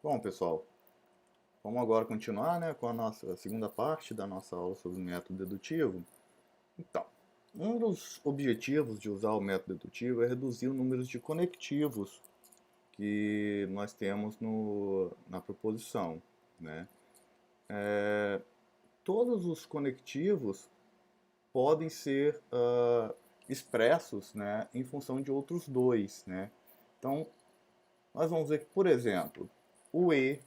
Bom, pessoal, vamos agora continuar, né, com a nossa segunda parte da nossa aula sobre o método dedutivo. Então, um dos objetivos de usar o método dedutivo é reduzir o número de conectivos que nós temos na proposição, né? Todos os conectivos podem ser expressos, né, em função de outros dois, né? Então, nós vamos ver que, por exemplo, o e,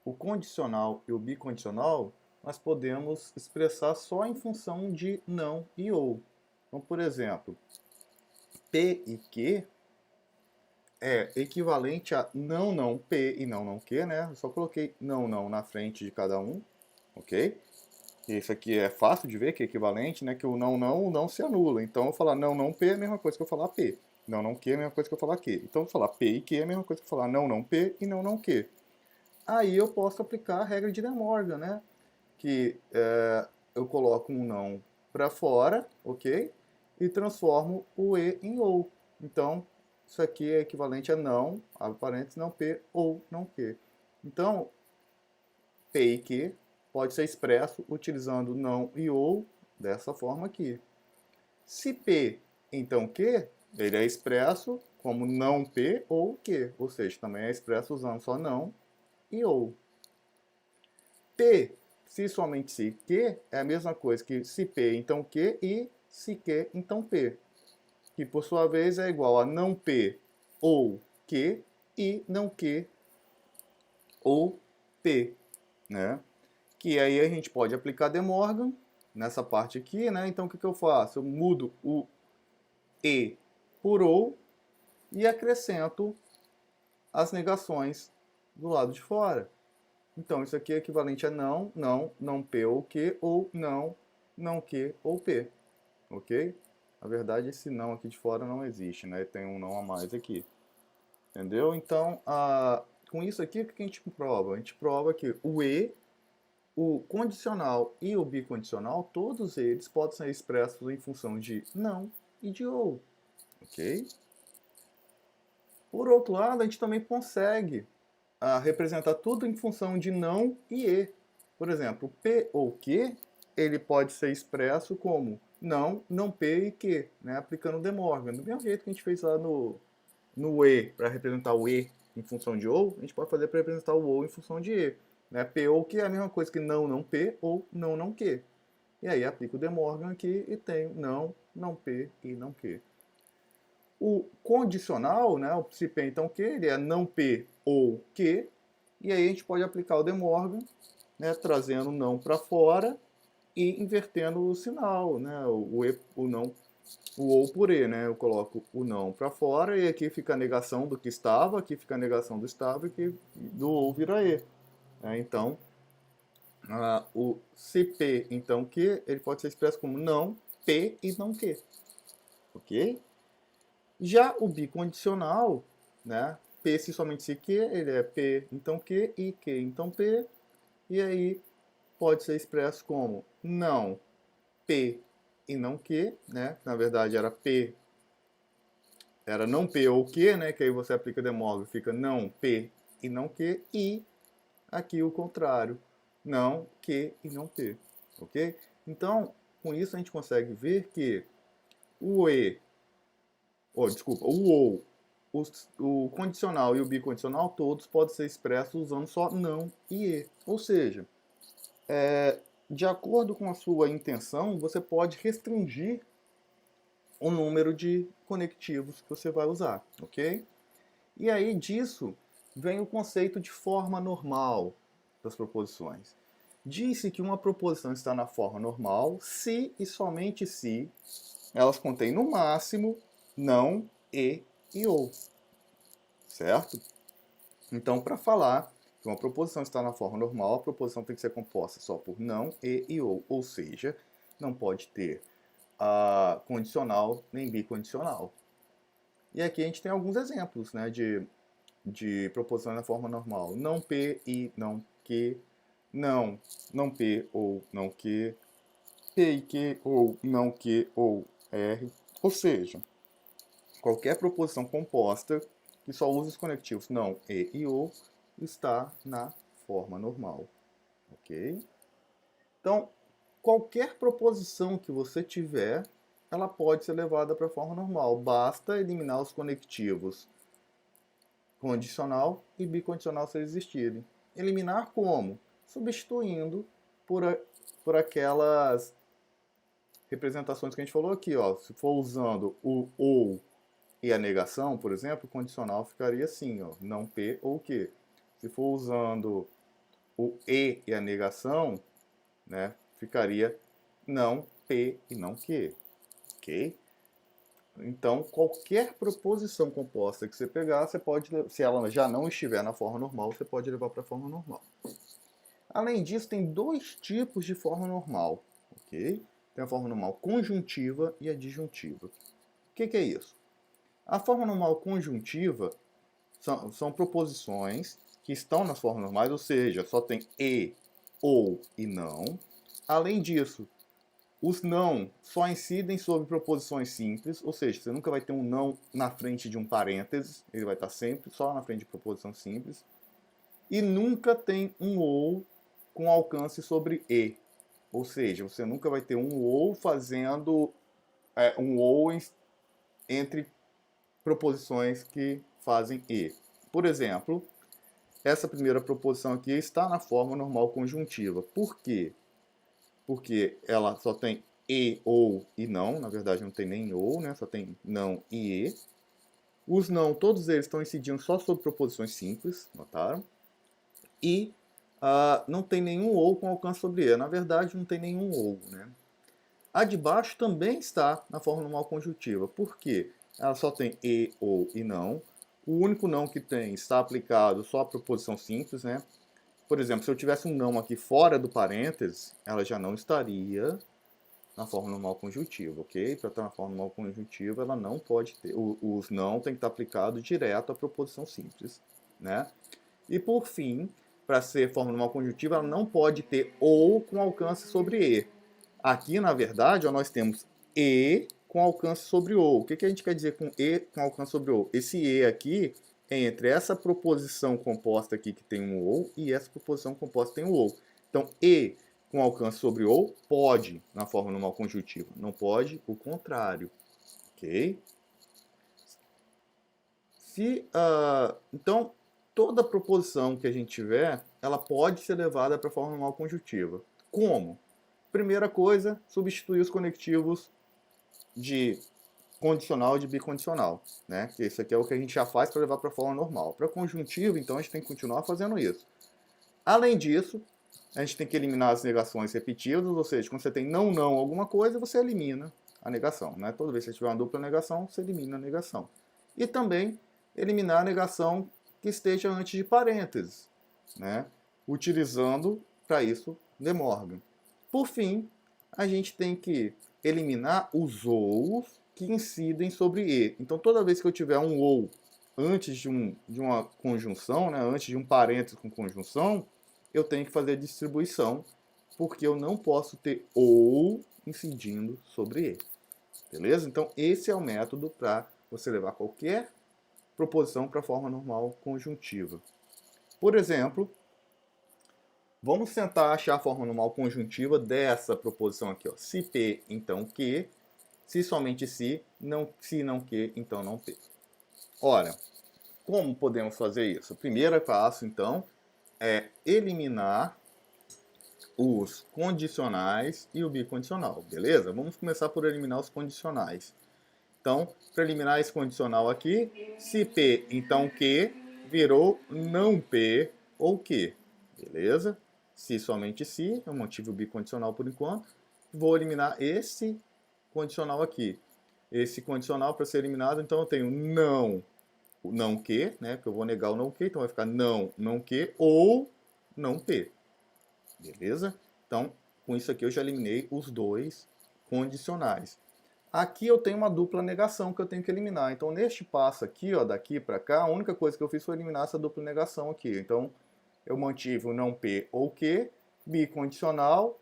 o condicional e o bicondicional, nós podemos expressar só em função de não e ou. Então, por exemplo, P e Q é equivalente a não, não, P e não, não, Q, né? Eu só coloquei não, não na frente de cada um, ok? E isso aqui é fácil de ver que é equivalente, né? Que o não se anula. Então, eu falar não, não, P é a mesma coisa que eu falar P. Não, não, Q é a mesma coisa que eu falar Q. Então, eu falar P e Q é a mesma coisa que eu falar não, não, P e não, não, Q. Aí eu posso aplicar a regra de De Morgan, né? Que eu coloco um não para fora, ok? E transformo o e em ou. Então, isso aqui é equivalente a não, abre parênteses, não p ou não q. Então, p e q pode ser expresso utilizando não e ou dessa forma aqui. Se p, então q, ele é expresso como não p ou q, ou seja, também é expresso usando só não e ou. P, se somente se Q, é a mesma coisa que se P, então Q, e se Q, então P. Que por sua vez é igual a não P ou Q e não Q ou P, né? Que aí a gente pode aplicar De Morgan nessa parte aqui, né? Então o que eu faço? Eu mudo o E por ou e acrescento as negações do lado de fora. Então, isso aqui é equivalente a não, não, não P ou Q, ou não, não Q ou P, ok? Na verdade, esse não aqui de fora não existe, né? Tem um não a mais aqui, entendeu? Então, com isso aqui, o que a gente prova? A gente prova que o E, o condicional e o bicondicional, todos eles podem ser expressos em função de não e de ou, ok? Por outro lado, a gente também consegue representar tudo em função de não e e. Por exemplo, P ou Q, ele pode ser expresso como não, não P e Q, né? Aplicando o De Morgan. Do mesmo jeito que a gente fez lá no E, para representar o E em função de ou, a gente pode fazer para representar o ou em função de E. Né? P ou Q é a mesma coisa que não, não P ou não, não Q. E aí aplico o De Morgan aqui e tenho não, não P e não Q. O condicional, né, o se P então Q, ele é não P ou Q, e aí a gente pode aplicar o De Morgan, né, trazendo não para fora e invertendo o sinal, né, o não, o ou por E, né, eu coloco o não para fora e aqui fica a negação do que estava, aqui fica a negação do estava e aqui do ou vira E. Né, então, o se P então Q, ele pode ser expresso como não P e não Q, ok? Já o bicondicional, né? P se somente se Q, ele é P então Q e Q então P. E aí pode ser expresso como não P e não Q, né? Na verdade era P, era não P ou Q, né? Que aí você aplica demógrafo, fica não P e não Q. E aqui o contrário, não Q e não P, ok? Então, com isso a gente consegue ver que o E desculpa, o ou, o condicional e o bicondicional todos podem ser expressos usando só não e e. Ou seja, de acordo com a sua intenção, você pode restringir o número de conectivos que você vai usar, ok? E aí disso vem o conceito de forma normal das proposições. Disse que uma proposição está na forma normal se e somente se elas contêm no máximo não e ou, certo? Então, para falar que uma proposição está na forma normal, a proposição tem que ser composta só por não e ou seja, não pode ter condicional nem bicondicional. E aqui a gente tem alguns exemplos, né, de proposições na forma normal. Não P e não Q, não, não P ou não Q, P e Q ou não Q ou R. Ou seja, qualquer proposição composta que só use os conectivos não e ou está na forma normal, ok? Então, qualquer proposição que você tiver, ela pode ser levada para a forma normal. Basta eliminar os conectivos condicional e bicondicional se existirem. Eliminar como? Substituindo por aquelas representações que a gente falou aqui. Ó. Se for usando o ou e a negação, por exemplo, o condicional ficaria assim, ó, não P ou Q. Se for usando o e a negação, né, ficaria não P e não Q, ok? Então, qualquer proposição composta que você pegar, você pode, se ela já não estiver na forma normal, você pode levar para a forma normal. Além disso, tem dois tipos de forma normal, ok? Tem a forma normal conjuntiva e a disjuntiva. O que é isso? A forma normal conjuntiva são proposições que estão nas formas normais, ou seja, só tem e, ou e não. Além disso, os não só incidem sobre proposições simples, ou seja, você nunca vai ter um não na frente de um parênteses, ele vai estar sempre só na frente de proposição simples. E nunca tem um ou com alcance sobre e, ou seja, você nunca vai ter um ou fazendo um ou entre proposições que fazem e. Por exemplo, essa primeira proposição aqui está na forma normal conjuntiva. Por quê? Porque ela só tem e, ou e não. Na verdade, não tem nem ou, né? Só tem não e e. Os não, todos eles estão incidindo só sobre proposições simples, notaram? E não tem nenhum ou com alcance sobre e. Na verdade, não tem nenhum ou, né? A de baixo também está na forma normal conjuntiva. Por quê? Ela só tem e, ou e não. O único não que tem está aplicado só à proposição simples, né? Por exemplo, se eu tivesse um não aqui fora do parênteses, ela já não estaria na forma normal conjuntiva, ok? Para estar na forma normal conjuntiva, ela não pode ter. Os não tem que estar aplicado direto à proposição simples, né? E por fim, para ser forma normal conjuntiva, ela não pode ter ou com alcance sobre e. Aqui, na verdade, ó, nós temos e com alcance sobre o. O que a gente quer dizer com e com alcance sobre o? Esse e aqui é entre essa proposição composta aqui que tem um ou e essa proposição composta que tem um ou. Então, e com alcance sobre ou pode na forma normal conjuntiva. Não pode o contrário. Ok? Então, toda proposição que a gente tiver, ela pode ser levada para a forma normal conjuntiva. Como? Primeira coisa, substituir os conectivos de condicional e de bicondicional, né? Que isso aqui é o que a gente já faz para levar para a forma normal. Para conjuntivo, então, a gente tem que continuar fazendo isso. Além disso, a gente tem que eliminar as negações repetidas, ou seja, quando você tem não alguma coisa, você elimina a negação, né? Toda vez que você tiver uma dupla negação, você elimina a negação. E também eliminar a negação que esteja antes de parênteses, né? Utilizando, para isso, De Morgan. Por fim, a gente tem que eliminar os ous que incidem sobre e. Então, toda vez que eu tiver um ou antes de uma conjunção, né, antes de um parênteses com conjunção, eu tenho que fazer a distribuição, porque eu não posso ter ou incidindo sobre e. Beleza? Então, esse é o método para você levar qualquer proposição para a forma normal conjuntiva. Por exemplo, vamos tentar achar a forma normal conjuntiva dessa proposição aqui. Ó. Se P, então Q. Se somente se não Q, então não P. Ora, como podemos fazer isso? O primeiro passo, então, é eliminar os condicionais e o bicondicional, beleza? Vamos começar por eliminar os condicionais. Então, para eliminar esse condicional aqui, se P, então Q, virou não P ou Q, beleza? Se somente se, eu mantive o bicondicional por enquanto. Vou eliminar esse condicional aqui. Esse condicional para ser eliminado, então eu tenho não que, né? Porque eu vou negar o não que, então vai ficar não que ou não P. Beleza? Então, com isso aqui eu já eliminei os dois condicionais. Aqui eu tenho uma dupla negação que eu tenho que eliminar. Então, neste passo aqui, ó, daqui para cá, a única coisa que eu fiz foi eliminar essa dupla negação aqui. Então, eu mantive o não P ou Q, bicondicional,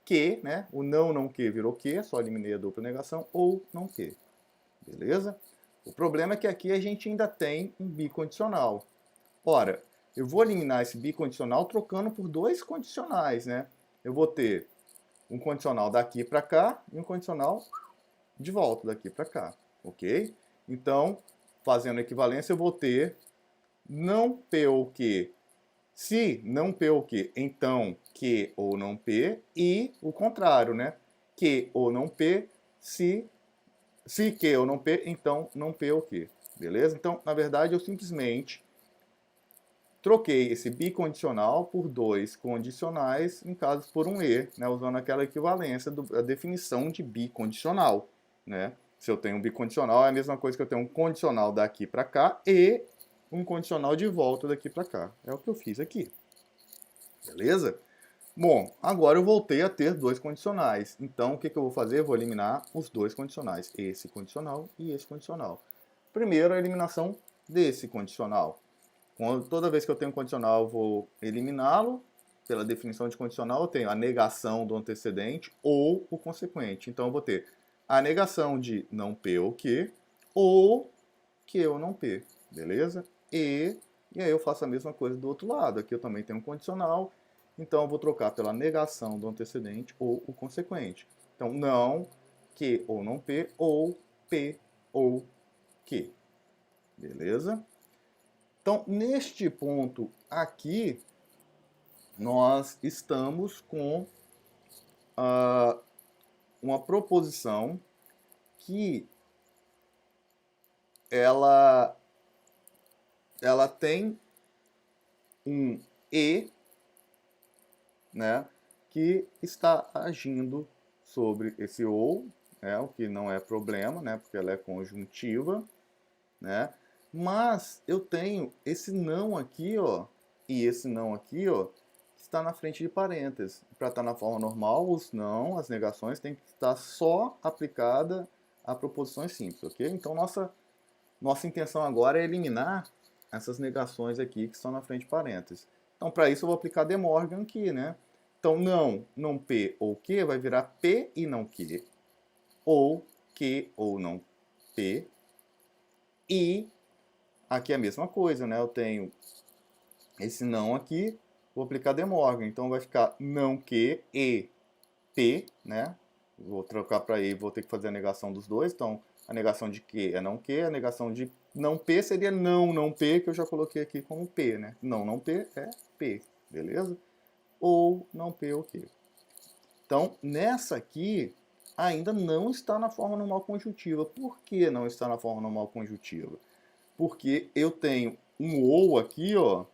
Q, né? O não Q virou Q, só eliminei a dupla negação, ou não Q. Beleza? O problema é que aqui a gente ainda tem um bicondicional. Ora, eu vou eliminar esse bicondicional trocando por dois condicionais, né? Eu vou ter um condicional daqui para cá e um condicional de volta daqui para cá, ok? Então, fazendo equivalência, eu vou ter não P ou Q. Se não P ou Q, então Q ou não P, e o contrário, né? Q ou não P, se Q ou não P, então não P ou Q. Beleza? Então, na verdade, eu simplesmente troquei esse bicondicional por dois condicionais, em caso por um E, né, usando aquela equivalência da definição de bicondicional. Né? Se eu tenho um bicondicional, é a mesma coisa que eu tenho um condicional daqui para cá e um condicional de volta daqui para cá. É o que eu fiz aqui. Beleza? Bom, agora eu voltei a ter dois condicionais. Então, o que eu vou fazer? Eu vou eliminar os dois condicionais. Esse condicional e esse condicional. Primeiro, a eliminação desse condicional. Toda vez que eu tenho um condicional, eu vou eliminá-lo. Pela definição de condicional, eu tenho a negação do antecedente ou o consequente. Então, eu vou ter a negação de não P ou Q, ou Q ou não P, beleza? E aí eu faço a mesma coisa do outro lado. Aqui eu também tenho um condicional, então eu vou trocar pela negação do antecedente ou o consequente. Então, não Q ou não P, ou P ou Q, beleza? Então, neste ponto aqui, nós estamos com uma proposição que ela tem um E, né, que está agindo sobre esse ou, né, o que não é problema, né, porque ela é conjuntiva, né? Mas eu tenho esse não aqui, ó, e esse não aqui, ó, que está na frente de parênteses. Para estar na forma normal, os não, as negações, tem que estar só aplicada a proposições simples, ok? Então, nossa intenção agora é eliminar essas negações aqui que estão na frente de parênteses. Então, para isso, eu vou aplicar De Morgan aqui, né? Então, não P ou Q vai virar P e não Q, ou Q ou não P, e aqui é a mesma coisa, né? Eu tenho esse não aqui, vou aplicar De Morgan. Então vai ficar não Q e P, né? Vou trocar para E, vou ter que fazer a negação dos dois. Então a negação de Q é não Q, a negação de não P seria não P, que eu já coloquei aqui como P, né? Não P é P, beleza? Ou não P ou Q. Então nessa aqui ainda não está na forma normal conjuntiva. Por que não está na forma normal conjuntiva? Porque eu tenho um ou aqui, ó,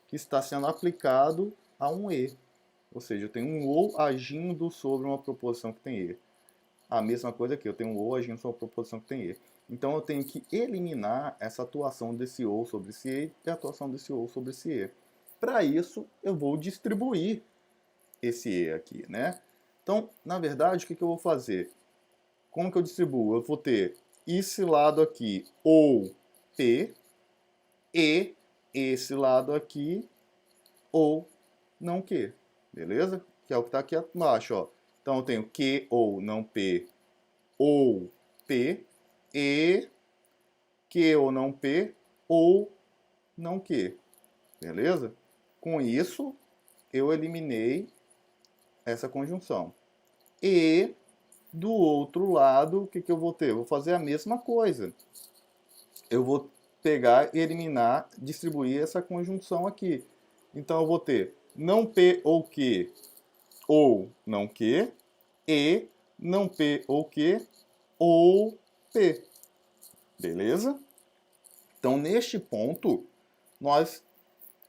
que está sendo aplicado a um e. Ou seja, eu tenho um ou agindo sobre uma proposição que tem e. A mesma coisa aqui, eu tenho um ou agindo sobre uma proposição que tem e. Então eu tenho que eliminar essa atuação desse ou sobre esse e e a atuação desse ou sobre esse e. Para isso, eu vou distribuir esse e aqui, né? Então, na verdade, o que eu vou fazer? Como que eu distribuo? Eu vou ter esse lado aqui, ou P, e esse lado aqui, ou não Q, beleza? Que é o que está aqui abaixo, ó. Então eu tenho Q ou não P, ou P, e Q ou não P, ou não Q, beleza? Com isso, eu eliminei essa conjunção. E do outro lado, o que eu vou ter? Eu vou fazer a mesma coisa. Eu vou pegar e eliminar, distribuir essa conjunção aqui. Então eu vou ter não P ou Q, ou não Q, e não P ou Q, ou P. Beleza? Então neste ponto, nós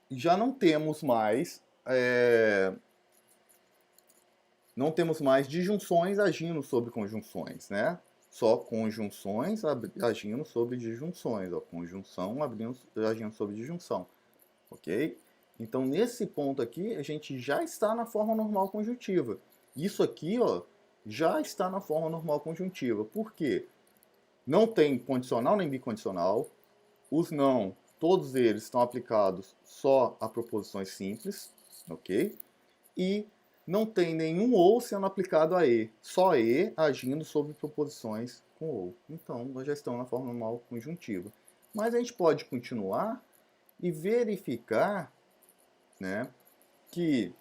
já não temos mais disjunções agindo sobre conjunções, né? Só conjunções agindo sobre disjunções, ó, conjunção agindo sobre disjunção, ok? Então nesse ponto aqui a gente já está na forma normal conjuntiva. Isso aqui, ó, já está na forma normal conjuntiva. Por quê? Não tem condicional nem bicondicional. Os não, todos eles estão aplicados só a proposições simples, ok? E não tem nenhum ou sendo aplicado a e, só e agindo sobre proposições com ou. Então, nós já estamos na forma normal conjuntiva. Mas a gente pode continuar e verificar, né, que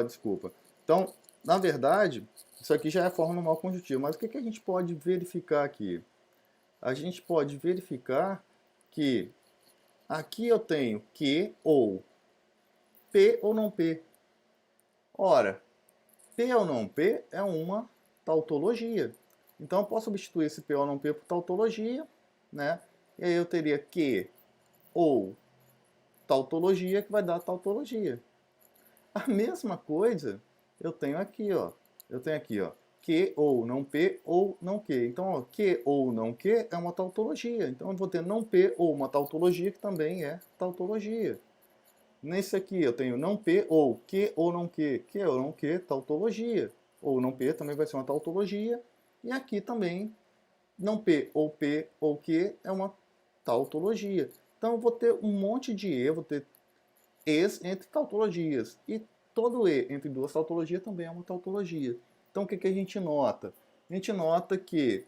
desculpa. Então, na verdade, isso aqui já é a forma normal conjuntiva, mas o que a gente pode verificar aqui? A gente pode verificar que aqui eu tenho que ou P ou não P. Ora, P ou não P é uma tautologia. Então eu posso substituir esse P ou não P por tautologia, né? E aí eu teria que ou tautologia que vai dar tautologia. A mesma coisa eu tenho aqui, ó. Eu tenho aqui, ó, que ou não P ou não que. Então, ó, que ou não que é uma tautologia. Então eu vou ter não P ou uma tautologia que também é tautologia. Nesse aqui eu tenho não P ou não que ou não que, tautologia. Ou não P também vai ser uma tautologia. E aqui também não P ou que é uma tautologia. Então eu vou ter um monte de E, vou ter Es entre tautologias. E todo E entre duas tautologias também é uma tautologia. Então o que a gente nota? A gente nota que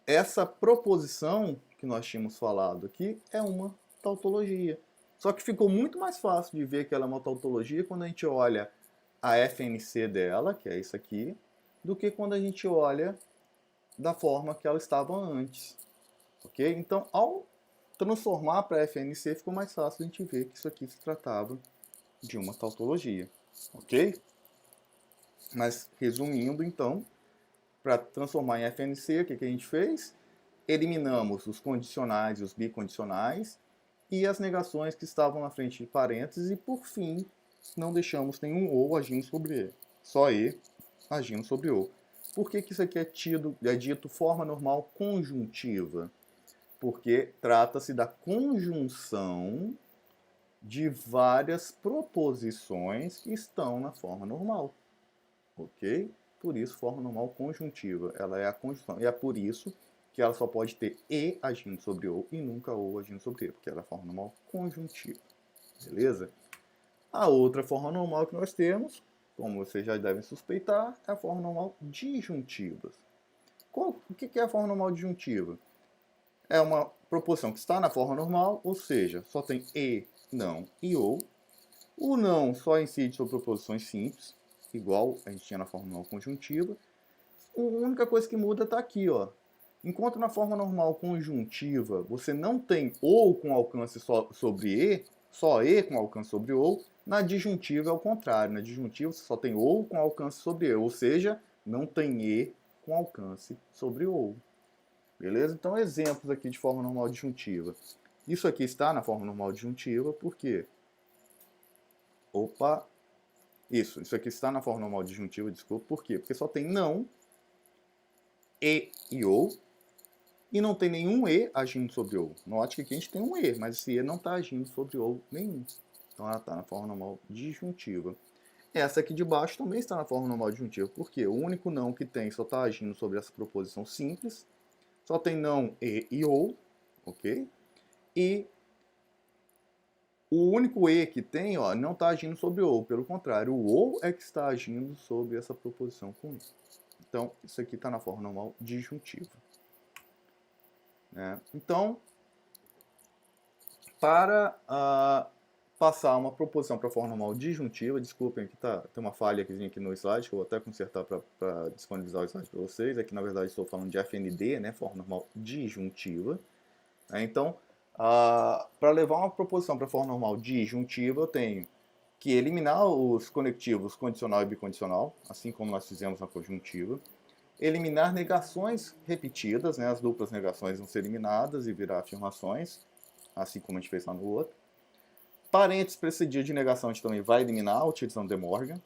essa proposição que nós tínhamos falado aqui é uma tautologia. Só que ficou muito mais fácil de ver que ela é uma tautologia quando a gente olha a FNC dela, que é isso aqui, do que quando a gente olha da forma que ela estava antes. Ok? Então, ao transformar para FNC, ficou mais fácil a gente ver que isso aqui se tratava de uma tautologia. Ok? Mas, resumindo, então, para transformar em FNC, o que a gente fez? Eliminamos os condicionais e os bicondicionais e as negações que estavam na frente de parênteses e, por fim, não deixamos nenhum ou agindo sobre E. Só E agindo sobre O. Por que isso aqui é dito forma normal conjuntiva? Porque trata-se da conjunção de várias proposições que estão na forma normal. Ok? Por isso, forma normal conjuntiva. Ela é a conjunção. E é por isso que ela só pode ter E agindo sobre O e nunca O agindo sobre E, porque ela é a forma normal conjuntiva. Beleza? A outra forma normal que nós temos, como vocês já devem suspeitar, é a forma normal disjuntiva. O que é a forma normal disjuntiva? É uma proposição que está na forma normal, ou seja, só tem E, não e ou. O não só incide sobre proposições simples, igual a gente tinha na forma normal conjuntiva. A única coisa que muda está aqui, ó. Enquanto na forma normal conjuntiva você não tem ou com alcance sobre E, só E com alcance sobre ou, na disjuntiva é o contrário. Na disjuntiva você só tem ou com alcance sobre E, ou seja, não tem E com alcance sobre ou. Beleza? Então, exemplos aqui de forma normal disjuntiva. Isso aqui está na forma normal disjuntiva, por quê? Isso aqui está na forma normal disjuntiva, desculpa, por quê? Porque só tem não, e ou, e não tem nenhum E agindo sobre O. Note que aqui a gente tem um E, mas esse E não está agindo sobre O nenhum. Então ela está na forma normal disjuntiva. Essa aqui de baixo também está na forma normal disjuntiva, porque o único não que tem só está agindo sobre essa proposição simples, só tem não, e ou, ok? E o único E que tem, ó, não está agindo sobre o ou, pelo contrário, o ou é que está agindo sobre essa proposição com E. Então, isso aqui está na forma normal disjuntiva. Então, para passar uma proposição para a forma normal disjuntiva, desculpem, aqui tem uma falha aqui no slide, que eu vou até consertar para disponibilizar o slide para vocês. Aqui, na verdade, estou falando de FND, né, forma normal disjuntiva. Então, para levar uma proposição para a forma normal disjuntiva, eu tenho que eliminar os conectivos condicional e bicondicional, assim como nós fizemos na conjuntiva. Eliminar negações repetidas, né, as duplas negações vão ser eliminadas e virar afirmações, assim como a gente fez lá no outro. Parênteses precedido de negação a gente também vai eliminar, utilizando De Morgan.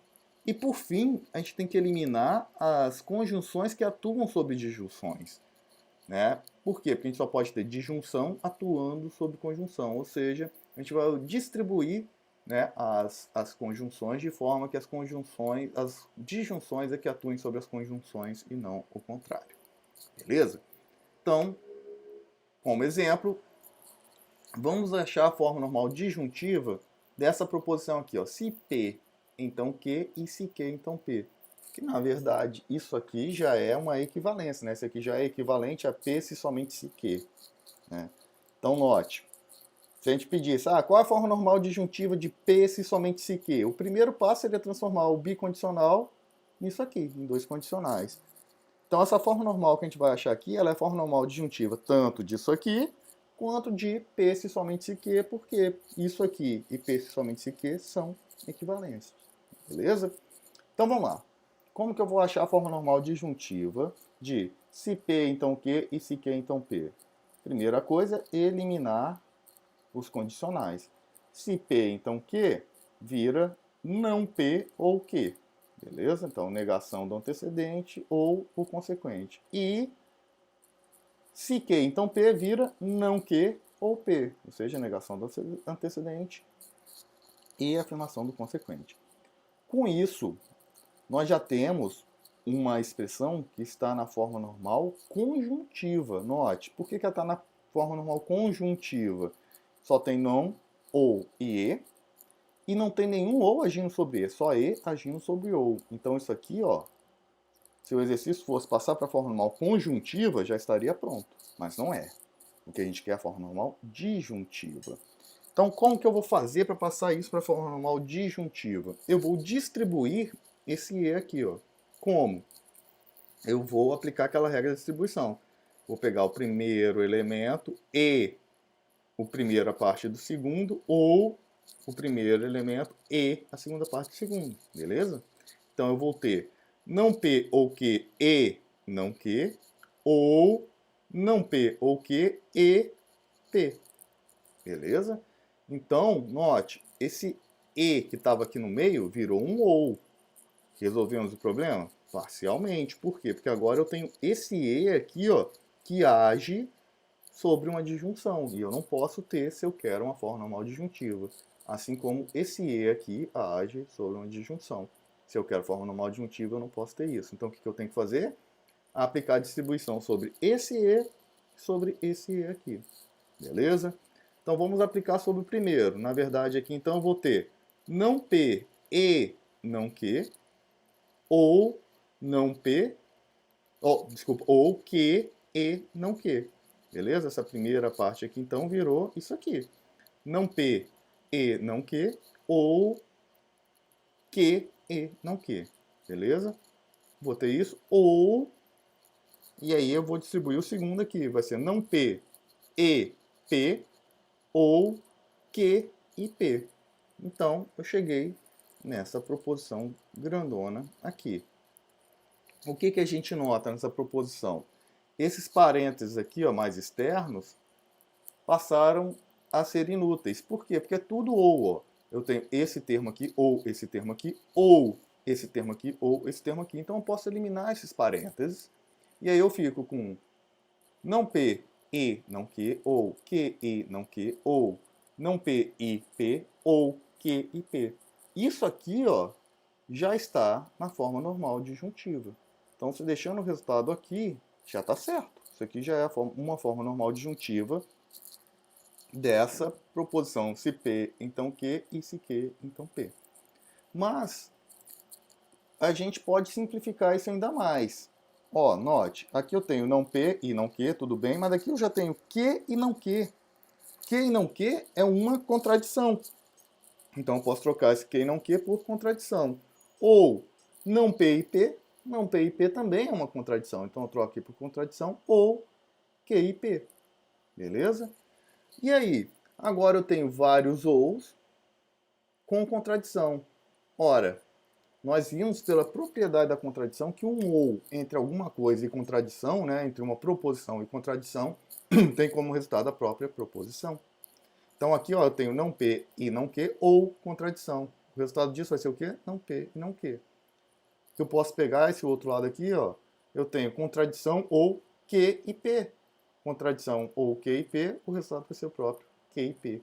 E por fim, a gente tem que eliminar as conjunções que atuam sobre disjunções. Né? Por quê? Porque a gente só pode ter disjunção atuando sobre conjunção, ou seja, a gente vai distribuir, né, as conjunções de forma que as disjunções é que atuem sobre as conjunções e não o contrário. Beleza? Então, como exemplo, vamos achar a forma normal disjuntiva dessa proposição aqui, ó. Se P, então Q, e se Q, então P. que na verdade isso aqui já é uma equivalência, né? Esse aqui já é equivalente a P se somente se Q, né? Então note, se a gente pedisse, qual é a forma normal disjuntiva de P se somente se Q? O primeiro passo seria transformar o bicondicional nisso aqui, em dois condicionais. Então essa forma normal que a gente vai achar aqui, ela é a forma normal disjuntiva tanto disso aqui, quanto de P se somente se Q, porque isso aqui e P se somente se Q são equivalentes. Beleza? Então vamos lá. Como que eu vou achar a forma normal disjuntiva de se P então Q e se Q então P? Primeira coisa, eliminar os condicionais. Se P então Q, vira não P ou Q. Beleza? Então, negação do antecedente ou o consequente. E se Q então P, vira não Q ou P. Ou seja, negação do antecedente e afirmação do consequente. Com isso, nós já temos uma expressão que está na forma normal conjuntiva. Note, por que ela está na forma normal conjuntiva? Só tem não, ou e não tem nenhum ou agindo sobre e, só e agindo sobre ou. Então isso aqui, ó, se o exercício fosse passar para a forma normal conjuntiva, já estaria pronto, mas não é. O que a gente quer é a forma normal disjuntiva. Então, como que eu vou fazer para passar isso para a forma normal disjuntiva? Eu vou distribuir esse E aqui, ó. Como? Eu vou aplicar aquela regra de distribuição. Vou pegar o primeiro elemento e o primeiro a parte do segundo, ou o primeiro elemento e a segunda parte do segundo, beleza? Então eu vou ter não P ou Q e não Q, ou não P ou Q e P, beleza? Então, note, esse E que estava aqui no meio virou um OU. Resolvemos o problema? Parcialmente. Por quê? Porque agora eu tenho esse E aqui, ó, que age sobre uma disjunção. E eu não posso ter se eu quero uma forma normal disjuntiva. Assim como esse E aqui age sobre uma disjunção. Se eu quero forma normal disjuntiva, eu não posso ter isso. Então o que eu tenho que fazer? Aplicar a distribuição sobre esse E sobre esse E aqui. Beleza? Então vamos aplicar sobre o primeiro. Na verdade aqui então eu vou ter não P e não Q, ou não P, ou Q e não Q. Beleza? Essa primeira parte aqui então virou isso aqui. Não P e não Q, ou Q e não Q. Beleza? Botei isso, ou, e aí eu vou distribuir o segundo aqui. Vai ser não P e P, ou Q e P. Então, eu cheguei nessa proposição grandona aqui. O que a gente nota nessa proposição? Esses parênteses aqui, ó, mais externos, passaram a ser inúteis. Por quê? Porque é tudo ou. Ó. Eu tenho esse termo aqui, ou esse termo aqui, ou esse termo aqui, ou esse termo aqui. Então eu posso eliminar esses parênteses. E aí eu fico com não P e não Q, ou Q e não Q, ou não P e P, ou Q e P. Isso aqui, ó, já está na forma normal disjuntiva. Então, se deixando o resultado aqui, já está certo. Isso aqui já é uma forma normal disjuntiva dessa proposição se P, então Q, e se Q, então P. Mas, a gente pode simplificar isso ainda mais. Ó, note, aqui eu tenho não P e não Q, tudo bem, mas aqui eu já tenho Q e não Q. Q e não Q é uma contradição. Então eu posso trocar esse Q e não Q por contradição. Ou não P e P, não P e P também é uma contradição. Então eu troco aqui por contradição, ou Q e P. Beleza? E aí? Agora eu tenho vários ous com contradição. Ora, nós vimos pela propriedade da contradição que um ou entre alguma coisa e contradição, né, entre uma proposição e contradição, tem como resultado a própria proposição. Então aqui ó, eu tenho não P e não Q ou contradição. O resultado disso vai ser o quê? Não P e não Q. Eu posso pegar esse outro lado aqui, ó, eu tenho contradição ou Q e P. Contradição ou Q e P, o resultado vai ser o próprio Q e P.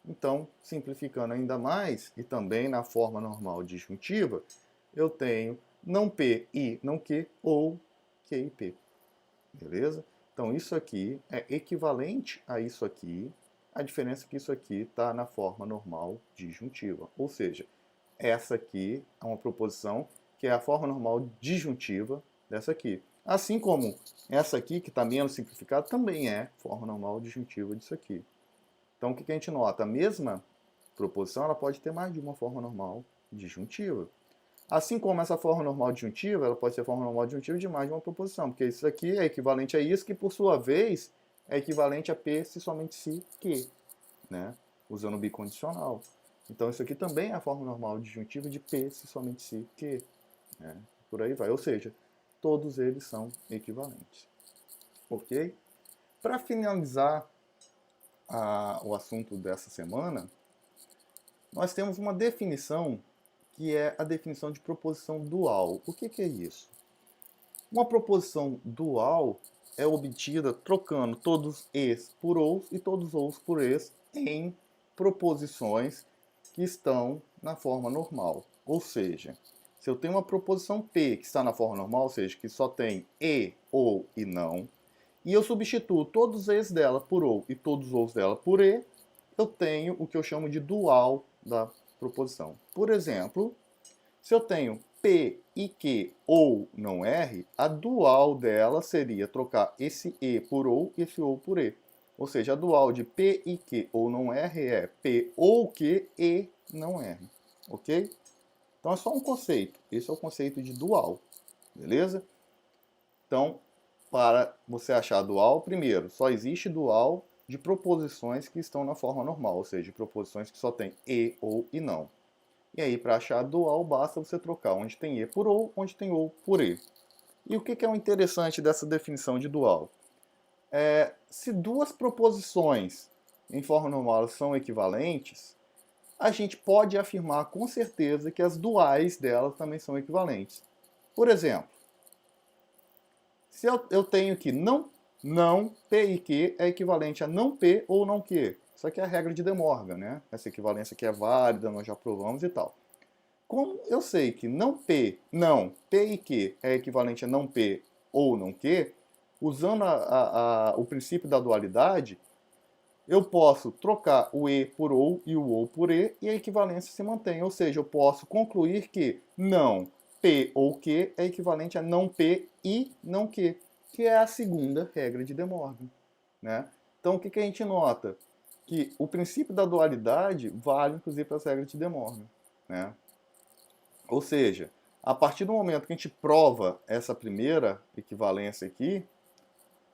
Então, simplificando ainda mais, e também na forma normal disjuntiva, eu tenho não P e não Q ou Q e P. Beleza? Então, isso aqui é equivalente a isso aqui. A diferença é que isso aqui está na forma normal disjuntiva. Ou seja, essa aqui é uma proposição que é a forma normal disjuntiva dessa aqui. Assim como essa aqui, que está menos simplificada, também é forma normal disjuntiva disso aqui. Então, o que a gente nota? A mesma proposição ela pode ter mais de uma forma normal disjuntiva. Assim como essa forma normal disjuntiva, ela pode ser forma normal disjuntiva de mais de uma proposição, porque isso aqui é equivalente a isso, que por sua vez é equivalente a P se somente se que, né? Usando o bicondicional. Então isso aqui também é a forma normal disjuntiva de P se somente se que, né? Por aí vai, ou seja, todos eles são equivalentes. Ok? Para finalizar o assunto dessa semana, nós temos uma definição que é a definição de proposição dual. O que é isso? Uma proposição dual é obtida trocando todos es por ous e todos ous por es em proposições que estão na forma normal. Ou seja, se eu tenho uma proposição P que está na forma normal, ou seja, que só tem e, ou e não, e eu substituo todos os es dela por ou e todos os ous dela por e, eu tenho o que eu chamo de dual da proposição. Por exemplo, se eu tenho P e Q ou não R, a dual dela seria trocar esse E por ou e esse ou por E. Ou seja, a dual de P e Q ou não R é P ou Q e não R. Ok? Então é só um conceito. Esse é o conceito de dual. Beleza? Então, para você achar dual, primeiro, só existe dual de proposições que estão na forma normal, ou seja, de proposições que só tem e, ou e não. E aí, para achar dual, basta você trocar onde tem e por ou, onde tem ou por e. E o que é o interessante dessa definição de dual? Se duas proposições em forma normal são equivalentes, a gente pode afirmar com certeza que as duais delas também são equivalentes. Por exemplo, se eu tenho que não P e Q é equivalente a não P ou não Q. Isso aqui é a regra de De Morgan, né? Essa equivalência aqui é válida, nós já provamos e tal. Como eu sei que não P e Q é equivalente a não P ou não Q, usando o princípio da dualidade, eu posso trocar o E por ou e o ou por E e a equivalência se mantém. Ou seja, eu posso concluir que não P ou Q é equivalente a não P e não Q, que é a segunda regra de De Morgan, né? Então, o que a gente nota? Que o princípio da dualidade vale, inclusive, para as regras de De Morgan, né? Ou seja, a partir do momento que a gente prova essa primeira equivalência aqui,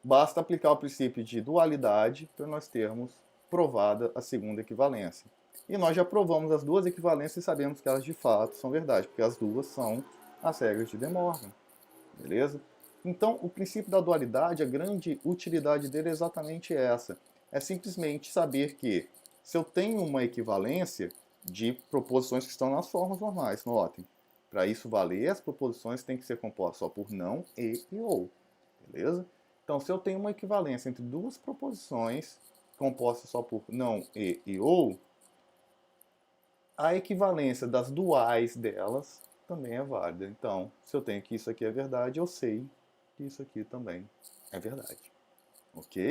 basta aplicar o princípio de dualidade para nós termos provada a segunda equivalência. E nós já provamos as duas equivalências e sabemos que elas de fato são verdade, porque as duas são as regras de De Morgan. Beleza? Então, o princípio da dualidade, a grande utilidade dele é exatamente essa. É simplesmente saber que se eu tenho uma equivalência de proposições que estão nas formas normais, notem. Para isso valer, as proposições têm que ser compostas só por não, e ou. Beleza? Então, se eu tenho uma equivalência entre duas proposições compostas só por não, e ou, a equivalência das duais delas também é válida. Então, se eu tenho que isso aqui é verdade, eu sei que isso aqui também é verdade. Ok?